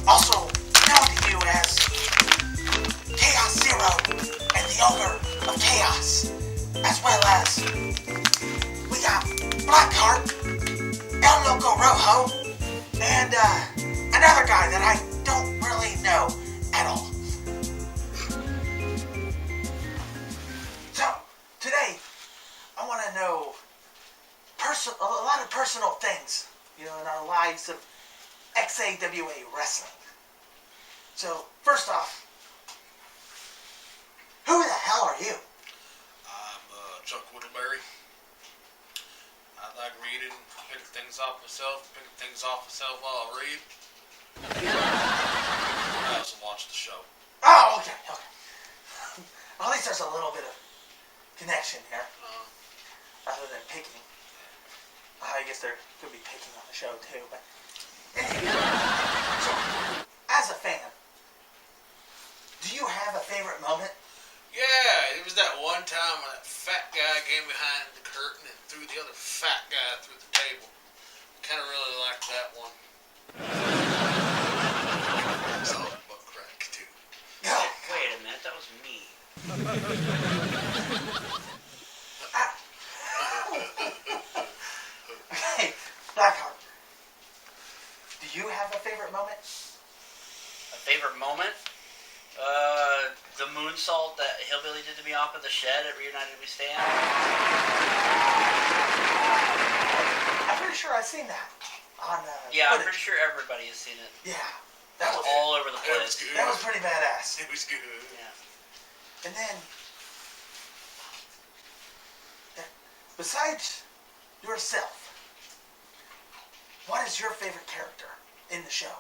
also known to you as Chaos Zero and the Ogre of Chaos, as well as we got Blackheart, El Loco Rojo, and another guy that I don't really know at all. So, today, I want to know a lot of personal things, in our lives of XAWA wrestling. So, first off, who the hell are you? I'm Chuck Whittleberry. I like reading, picking things off myself while I read. I also watch the show. Oh, okay. Well, at least there's a little bit of connection here, other than picking. I guess there could be picking on the show too, but anyway. So, as a fan, do you have a favorite moment? Yeah, it was that one time when that fat guy came behind the curtain and threw the other fat guy through the table. I kind of really liked that one. It's all butt crack too. Wait a minute, that was me. Okay, Blackheart, do you have a favorite moment? A favorite moment? The moonsault that Hillbilly did to me off of the shed at Reunited We Stand. I'm pretty sure I've seen that on Yeah, I'm footage. pretty sure everybody has seen it. Yeah, that was all over the That was place. good. That was pretty badass. It was good. Yeah. And then, besides yourself, what is your favorite character in the show?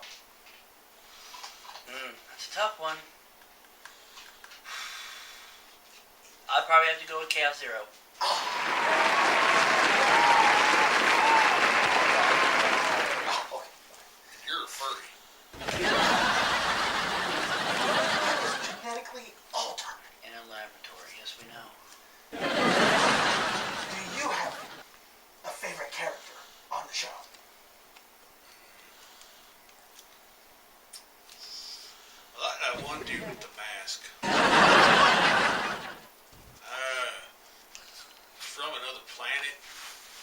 That's a tough one. I'd probably have to go with Chaos Zero. Oh, okay. You're a furry. That was genetically altered. In a laboratory, yes we know. Do you have a favorite character on the show? I like that one dude with the mask. From another planet.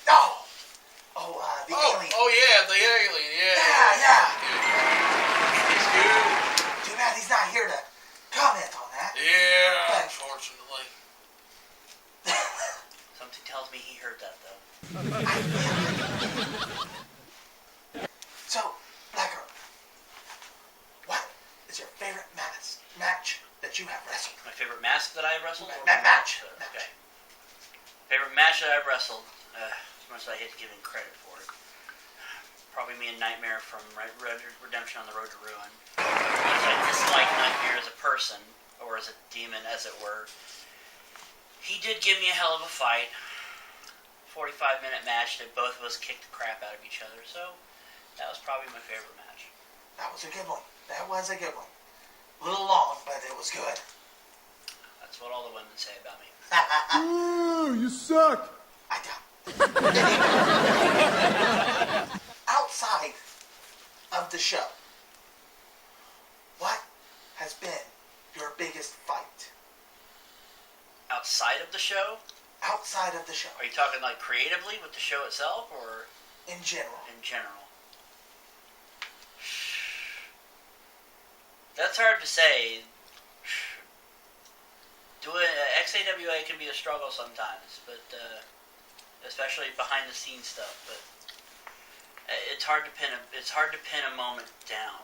The alien. Oh yeah, the alien, yeah. Yeah. He's good. Too bad he's not here to comment on that. Yeah, unfortunately. Something tells me he heard that though. So, Blackheart, what is your favorite match that you have wrestled? My favorite mask that I wrestled? Match. Okay. Favorite match that I've wrestled, as much as I hate to give him credit for it, probably me and Nightmare from Red Redemption on the Road to Ruin. As I dislike Nightmare as a person, or as a demon as it were, he did give me a hell of a fight. 45-minute match that both of us kicked the crap out of each other, so that was probably my favorite match. That was a good one. A little long, but it was good. That's what all the women say about me. Ooh, you suck. I don't. Outside of the show, what has been your biggest fight? Outside of the show? Outside of the show. Are you talking like creatively with the show itself, or In general. in general? That's hard to say. Doing XAWA can be a struggle sometimes, but especially behind the scenes stuff. But it's hard to pin a moment down,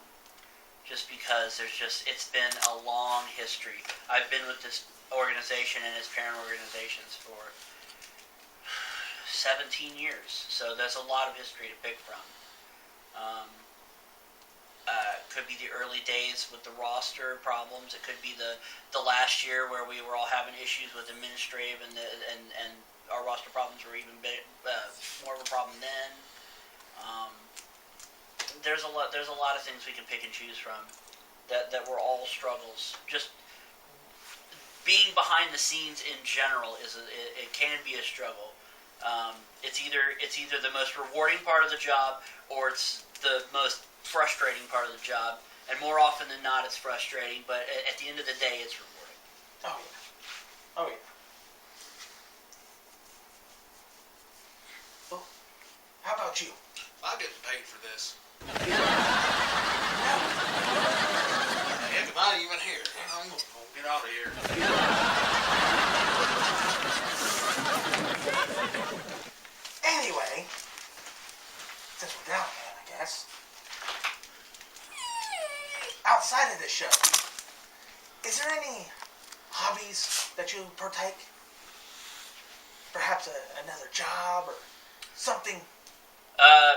just because it's been a long history. I've been with this organization and its parent organizations for 17 years, so there's a lot of history to pick from. Could be the early days with the roster problems. It could be the last year where we were all having issues with administrative and our roster problems were even more of a problem then. There's a lot of things we can pick and choose from that were all struggles. Just being behind the scenes in general it can be a struggle. It's either the most rewarding part of the job or it's the most frustrating part of the job And more often than not, it's frustrating, but at the end of the day, it's rewarding. Oh, yeah. Oh, yeah. Well, how about you? I'm getting paid for this. No. Heck, if I ain't even here, I'm gonna get out of here. Anyway, since we're down here, I guess. Outside of this show, is there any hobbies that you partake? Perhaps another job or something?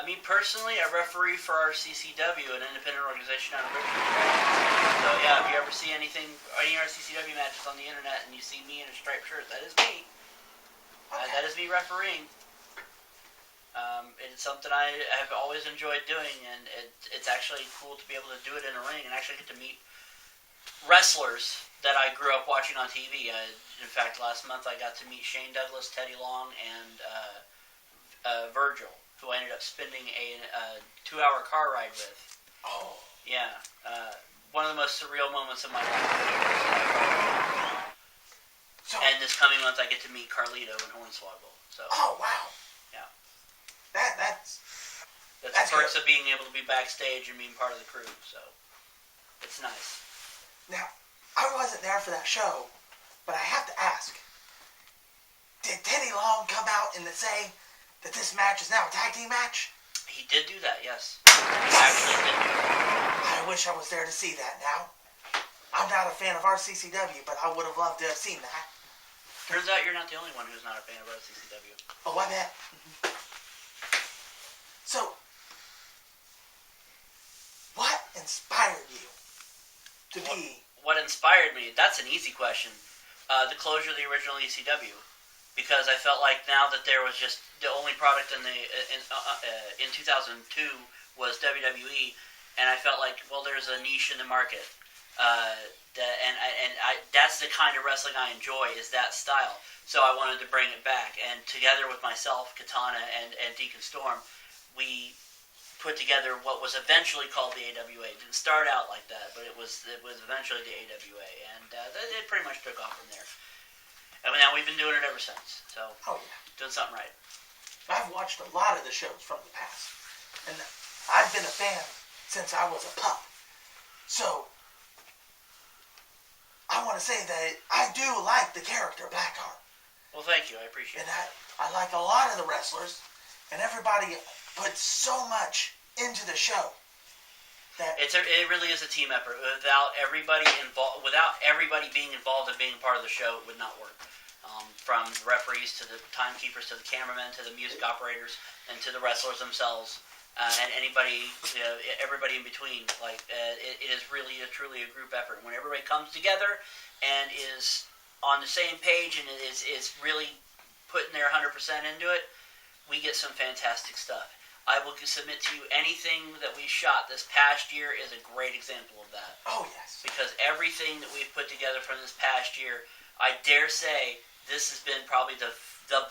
Me personally, I referee for our CCW, an independent organization out of Richmond. So yeah, if you ever see any of our CCW matches on the internet and you see me in a striped shirt, that is me. Okay. That is me refereeing. It's something I have always enjoyed doing, and it's actually cool to be able to do it in a ring and actually get to meet wrestlers that I grew up watching on TV. In fact, last month I got to meet Shane Douglas, Teddy Long, and Virgil, who I ended up spending a 2-hour car ride with. Oh. Yeah. One of the most surreal moments of my life. So, And this coming month I get to meet Carlito and Hornswoggle. So oh, wow. yeah. That's That's perks good. of being able to be backstage and being part of the crew. So it's nice. Now, I wasn't there for that show, but I have to ask. Did Teddy Long come out and say that this match is now a tag team match? He did do that, yes. He actually did do that. I wish I was there to see that now. I'm not a fan of RCCW, but I would have loved to have seen that. Turns out you're not the only one who's not a fan of RCCW. Oh, I bet. So, what inspired you to be... What inspired me? That's an easy question. The closure of the original ECW. Because I felt like now that there was just the only product in 2002 was WWE, and I felt like, well, there's a niche in the market, that's the kind of wrestling I enjoy, is that style. So I wanted to bring it back, and together with myself, Katana, and Deacon Storm, we put together what was eventually called the AWA. It didn't start out like that, but it was eventually the AWA, and it pretty much took off from there. And now we've been doing it ever since. So, Oh, yeah. doing something right. I've watched a lot of the shows from the past, and I've been a fan since I was a pup. So, I want to say that I do like the character Blackheart, Well, thank you. I appreciate and it. I like a lot of the wrestlers, and everybody puts so much into the show that It really is a team effort. Without everybody being involved and being part of the show, it would not work. From the referees to the timekeepers to the cameramen to the music operators and to the wrestlers themselves and anybody, everybody in between. It is really truly a group effort. When everybody comes together and is on the same page and is really putting their 100% into it, we get some fantastic stuff. I will submit to you anything that we shot this past year is a great example of that. oh yes, Because everything that we've put together from this past year, I dare say this has been probably the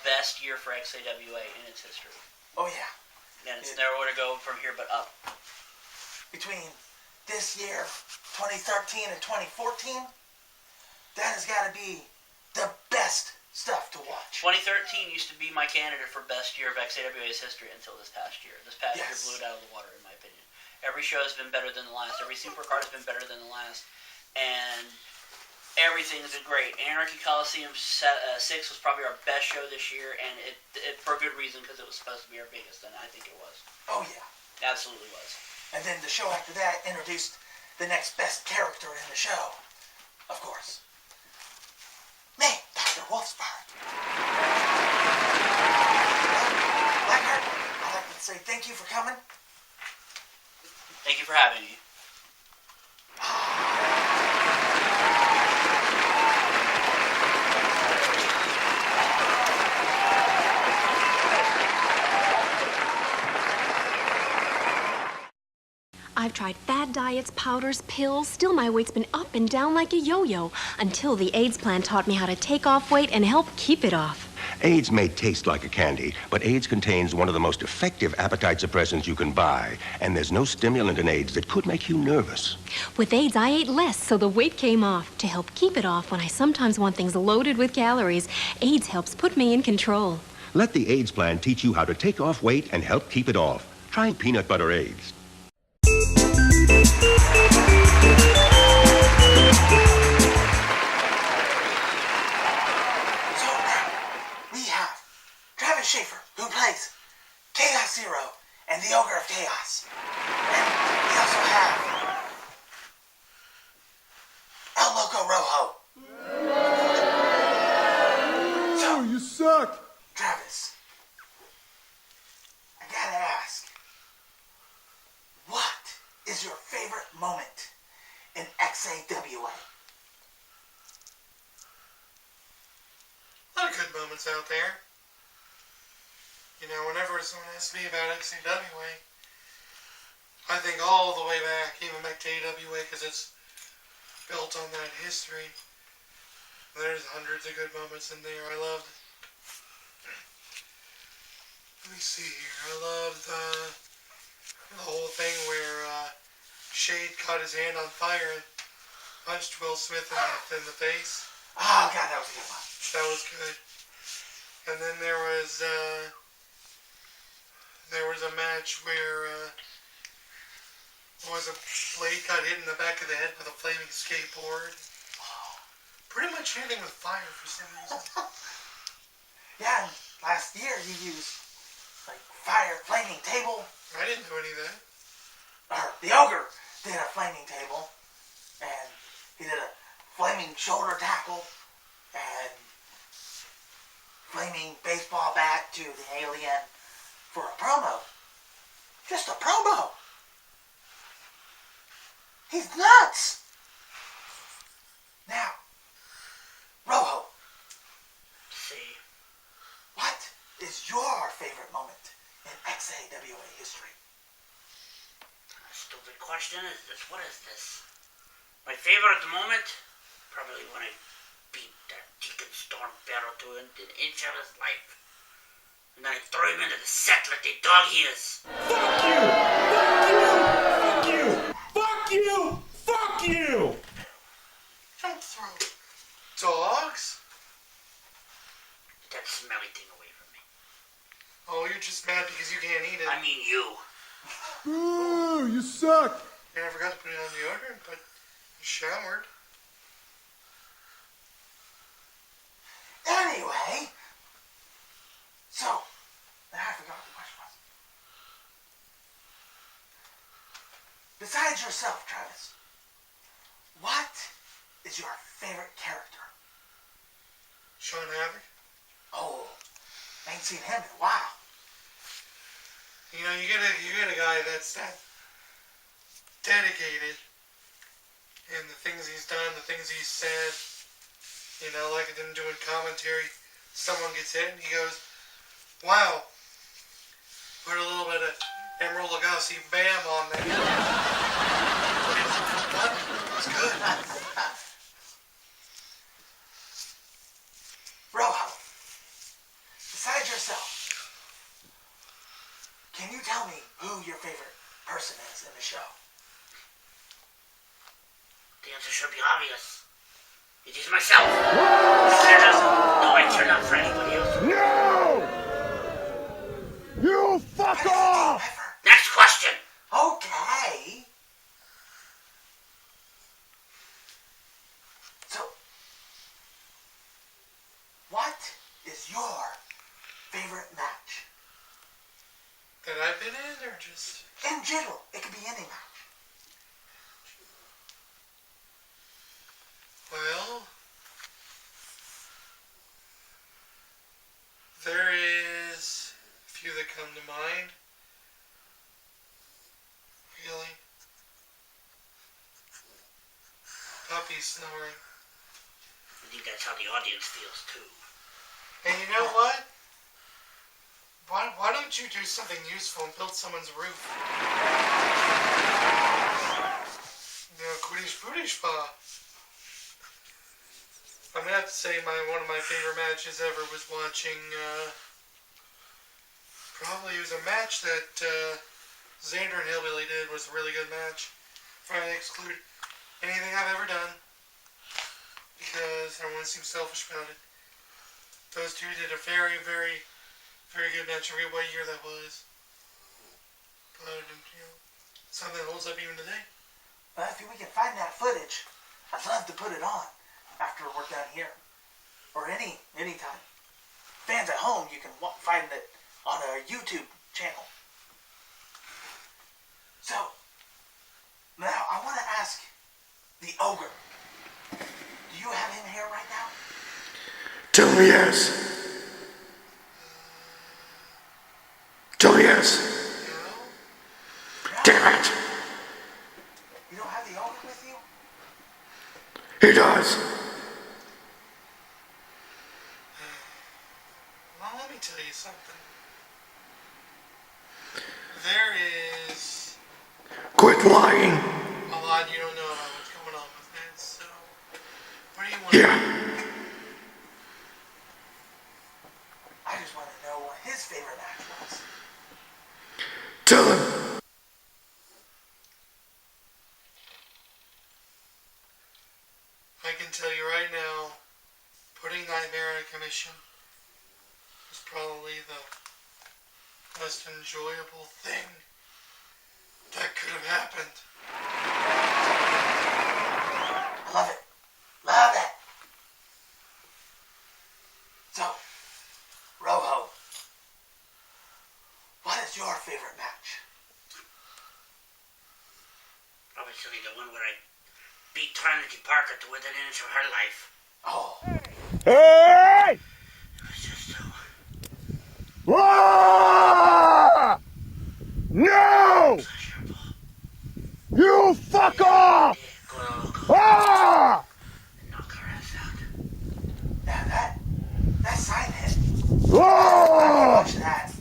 best year for XAWA in its history. oh yeah. And it's nowhere to go from here but up. Between this year, 2013 and 2014, that has got to be the best stuff to watch. 2013 used to be my candidate for best year of XAWA's history until this past year. This past year Yes. blew it out of the water, in my opinion. Every show has been better than the last. Every supercard has been better than the last. And everything has been great. Anarchy Coliseum 6 was probably our best show this year, and it for a good reason, because it was supposed to be our biggest, and I think it was. Oh yeah. Absolutely was. And then the show after that introduced the next best character in the show, of course. Me, Dr. Wolfsburg. Blackheart, I'd like to say thank you for coming. Thank you for having me. I've tried fad diets, powders, pills. Still, my weight's been up and down like a yo-yo until the AIDS plan taught me how to take off weight and help keep it off. AIDS may taste like a candy, but AIDS contains one of the most effective appetite suppressants you can buy. And there's no stimulant in AIDS that could make you nervous. With AIDS, I ate less, so the weight came off. To help keep it off when I sometimes want things loaded with calories, AIDS helps put me in control. Let the AIDS plan teach you how to take off weight and help keep it off. Try peanut butter AIDS. So now, we have Travis Schaefer, who plays Chaos Zero and the Ogre of Chaos. And we also have El Loco Rojo. Oh, you suck! Travis, I gotta ask, what is your favorite moment in XAWA? A lot of good moments out there. You know, whenever someone asks me about XAWA, I think all the way back, even back to AWA, because it's built on that history. There's hundreds of good moments in there. I loved. Let me see here. I loved the whole thing where Shade caught his hand on fire and punched Will Smith in the face. Oh, God, that was a good one. That was good. And then there was a match where a blade got hit in the back of the head with a flaming skateboard. Pretty much anything with fire for some reason. Yeah, and last year you used, like, fire flaming table. I didn't do any of that. Or the Ogre did a flaming table. And he did a flaming shoulder tackle. And flaming baseball bat to the alien for a promo. Just a promo. He's nuts. Now, Rojo, See, what is your favorite moment in XAWA history? stupid question is this. What is this? My favorite moment? Probably when I beat that Deacon Storm Barrel to an inch of his life. And then I throw him into the set like the dog he is. Fuck you! Fuck you! Fuck you! Fuck you! Don't throw dogs. Get that smelly thing away from me. Oh, you're just mad because you can't eat it. I mean you. Ooh, you suck! I forgot to put it on deodorant, but you showered. Anyway, so, now I forgot what the question was. Besides yourself, Travis, what is your favorite character? Sean Havoc. Oh, I ain't seen him in a while. You know, you get a guy that's that dedicated in the things he's done, the things he's said. You know, like them doing commentary. Someone gets hit and he goes, "Wow, put a little bit of Emerald Lagasse Bam on that." It's good. Rojo, besides yourself, can you tell me who your favorite person is in the show? The answer should be obvious. It is myself. No, I turn out for anybody else. No! You fuck off! Next question. Okay. So, what is your favorite match? That I've been in, or just... In general, it could be any match. Well, there is a few that come to mind. Really? Puppy snoring. I think that's how the audience feels too. And you know what? Why don't you do something useful and build someone's roof? You know, kudish budish pa. I'm gonna have to say one of my favorite matches ever was watching, probably it was a match that Xander and Hillbilly did, was a really good match. If I exclude anything I've ever done, because I don't want to seem selfish about it. Those two did a very, very, very good match. I forget what year that was. But, something that holds up even today. Well, if we can find that footage, I'd love to put it on after we're done here. Or anytime. Fans at home, you can find it on our YouTube channel. So, now I want to ask the ogre. Do you have him here right now? Tell me yes. Tell me yes. No? Damn it. You don't have the ogre with you? He does. Well, let me tell you something. There is Quit lying. a lot you don't know about what's going on with this, so what do you want to Yeah. I just want to know what his favorite match was. Tell him. I can tell you right now, putting Nightmare out of commission was probably the most enjoyable thing that could have happened. I love it. Love it. So, Rojo, what is your favorite match? Obviously, the one where I beat Trinity Parker to within an inch of her life. Oh, Hey! It was just so... Ah! No! pleasurable. You fuck off! Go Ah! and knock her ass out. yeah, that sign hit. Oh! Watch that.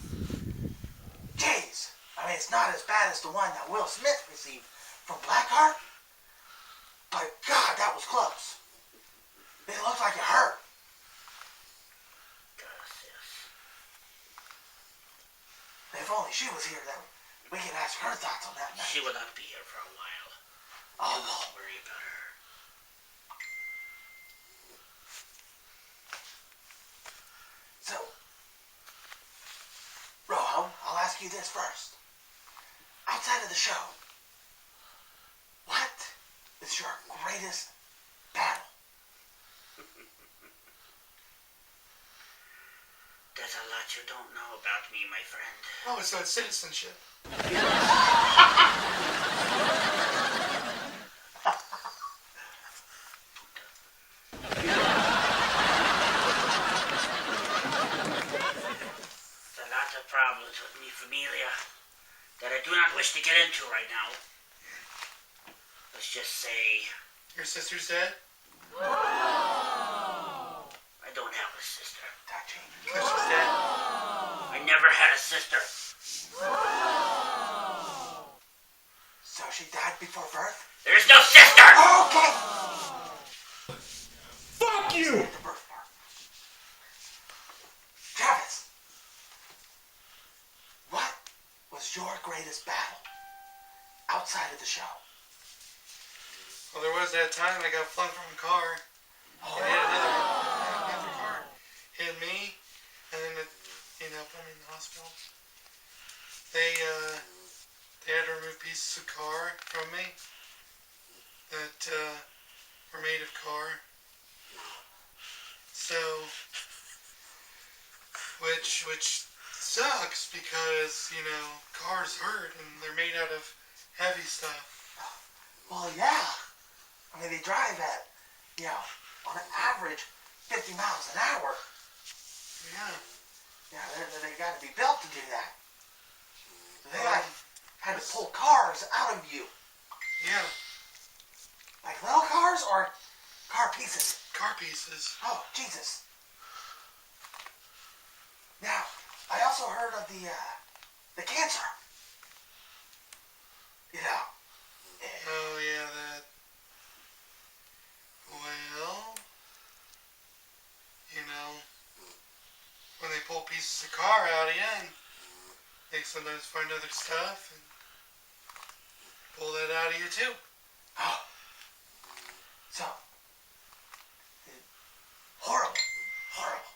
Jeez. I mean, it's not as bad as the one that Will Smith received from Blackheart. But God, that was close. It looked like it hurt. If only she was here, then we could ask her thoughts on that match. She will not be here for a while. Oh, Don't worry about her. so, Rojo, I'll ask you this first. Outside of the show, what is your greatest battle? There's a lot you don't know about me, my friend. Oh, so it's citizenship. There's a lot of problems with mi familia that I do not wish to get into right now. Let's just say Your sister's dead? I don't have a sister. That changes. Because she's dead. I never had a sister. So she died before birth? There's no sister! Okay! Fuck you! The birth part. Travis, what was your greatest battle outside of the show? Well, there was that time I got flung from a car. And hit another car. Hit me, and then it, put me in the hospital. They had to remove pieces of car from me that were made of car. So, which sucks because, cars hurt and they're made out of heavy stuff. Well, yeah. I mean, they drive at, on an average 50 miles an hour. Yeah. Yeah, they got to be built to do that. They had to pull cars out of you. Yeah. Like little cars or car pieces? Car pieces. Oh, Jesus. Now, I also heard of the cancer. Oh, yeah, that. Well, pieces of car out of you, and they sometimes find other stuff and pull that out of you too. Oh. So. Horrible. Horrible.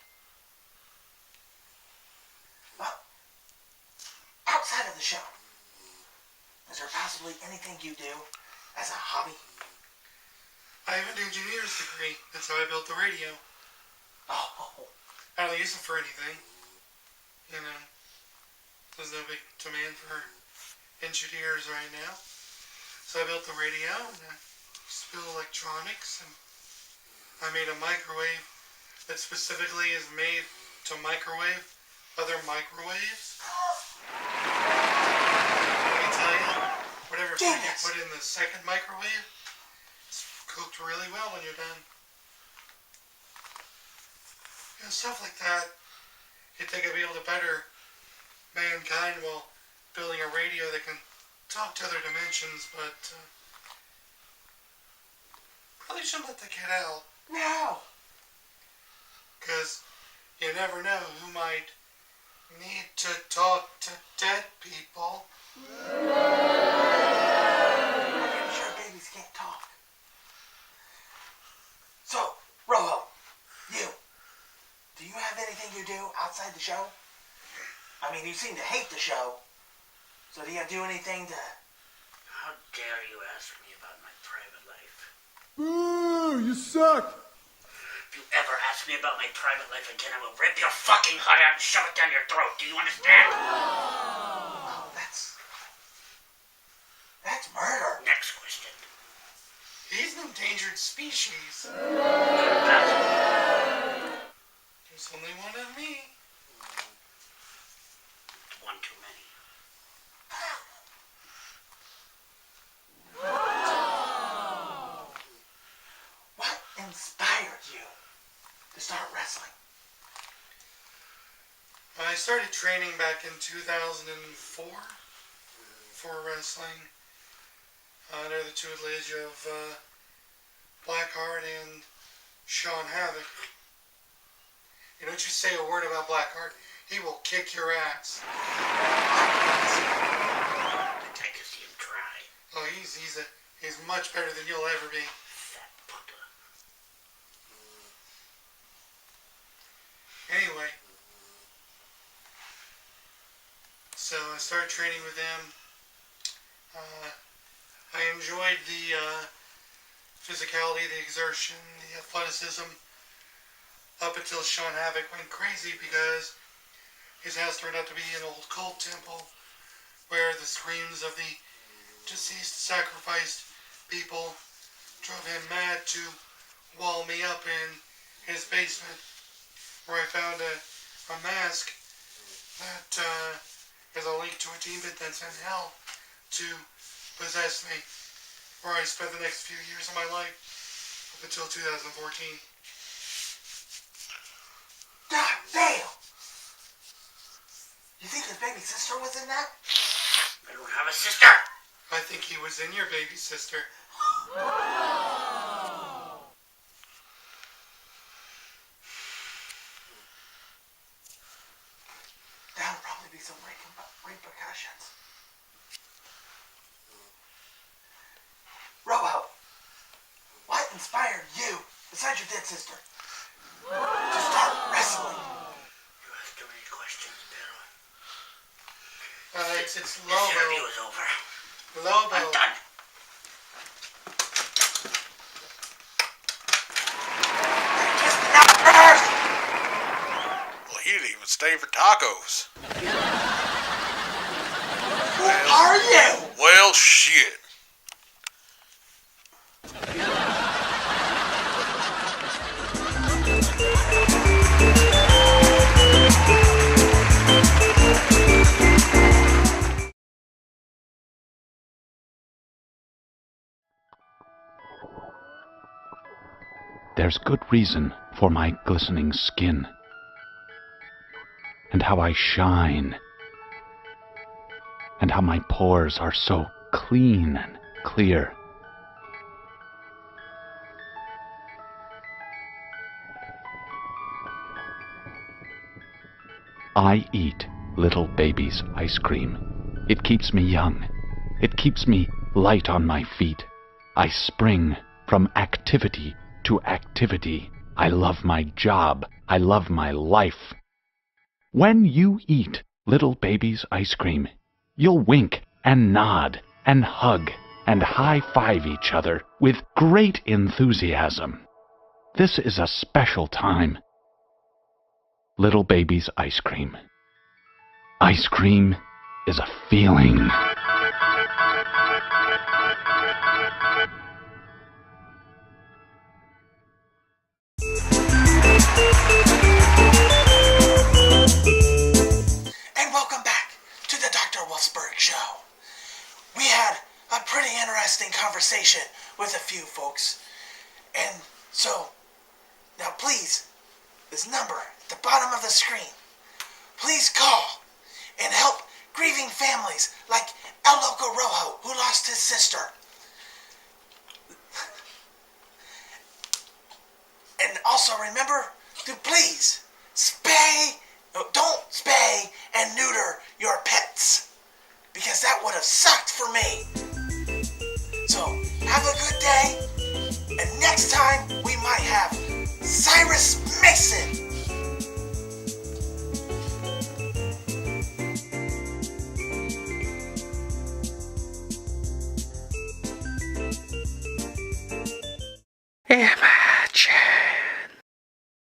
Well, outside of the show, is there possibly anything you do as a hobby? I have an engineer's degree. That's how I built the radio. Oh. I don't use it for anything. You know, there's no big demand for engineers right now. So I built the radio, and I just built electronics, and I made a microwave that specifically is made to microwave other microwaves. Let me tell you, whatever food you put in the second microwave, it's cooked really well when you're done. You know, stuff like that. You think I'd be able to better mankind while building a radio that can talk to other dimensions, but probably shouldn't let that get out. No. Because you never know who might need to talk to dead people. I'm sure babies can't talk. So, Rojo, do you have anything you do outside the show? I mean, you seem to hate the show. So do you do anything to... How dare you ask me about my private life? Boo! You suck! If you ever ask me about my private life again, I will rip your fucking heart out and shove it down your throat. Do you understand? Oh, that's murder. Next question. He's an endangered species. There's only one of me. One too many. What inspired you to start wrestling? I started training back in 2004 for wrestling under the tutelage of Blackheart and Sean Havoc. You don't you say a word about Blackheart, he will kick your ass. I can see him try. Oh, he's much better than you'll ever be. Fat puta. Anyway, so I started training with them. I enjoyed the physicality, the exertion, the athleticism, up until Sean Havoc went crazy because his house turned out to be an old cult temple where the screams of the deceased sacrificed people drove him mad to wall me up in his basement, where I found a mask that is a link to a demon that's in hell to possess me, where I spent the next few years of my life up until 2014. God damn! You think his baby sister was in that? I don't have a sister. I think he was in your baby sister. That'll probably be some repercussions. Robo, what inspired you, besides your dead sister, to start wrestling? You ask too many questions, Bill. It's This Lobo. interview is over. Lobo. I'm done. Well, he didn't even stay for tacos. Who are you? Well, shit. There's good reason for my glistening skin, and how I shine, and how my pores are so clean and clear. I eat little baby's ice cream. It keeps me young. It keeps me light on my feet. I spring from activity to activity. I love my job. I love my life. When you eat little baby's ice cream, you'll wink and nod and hug and high-five each other with great enthusiasm. This is a special time. Little baby's ice cream. Ice cream is a feeling. And welcome back to the Dr. Wolfsburg Show. We had a pretty interesting conversation with a few folks. And so, now please, this number at the bottom of the screen, please call and help grieving families like El Loco Rojo, who lost his sister. And also remember to please don't spay and neuter your pets, because that would have sucked for me. So have a good day, and next time we might have Cyrus Mason. Yeah,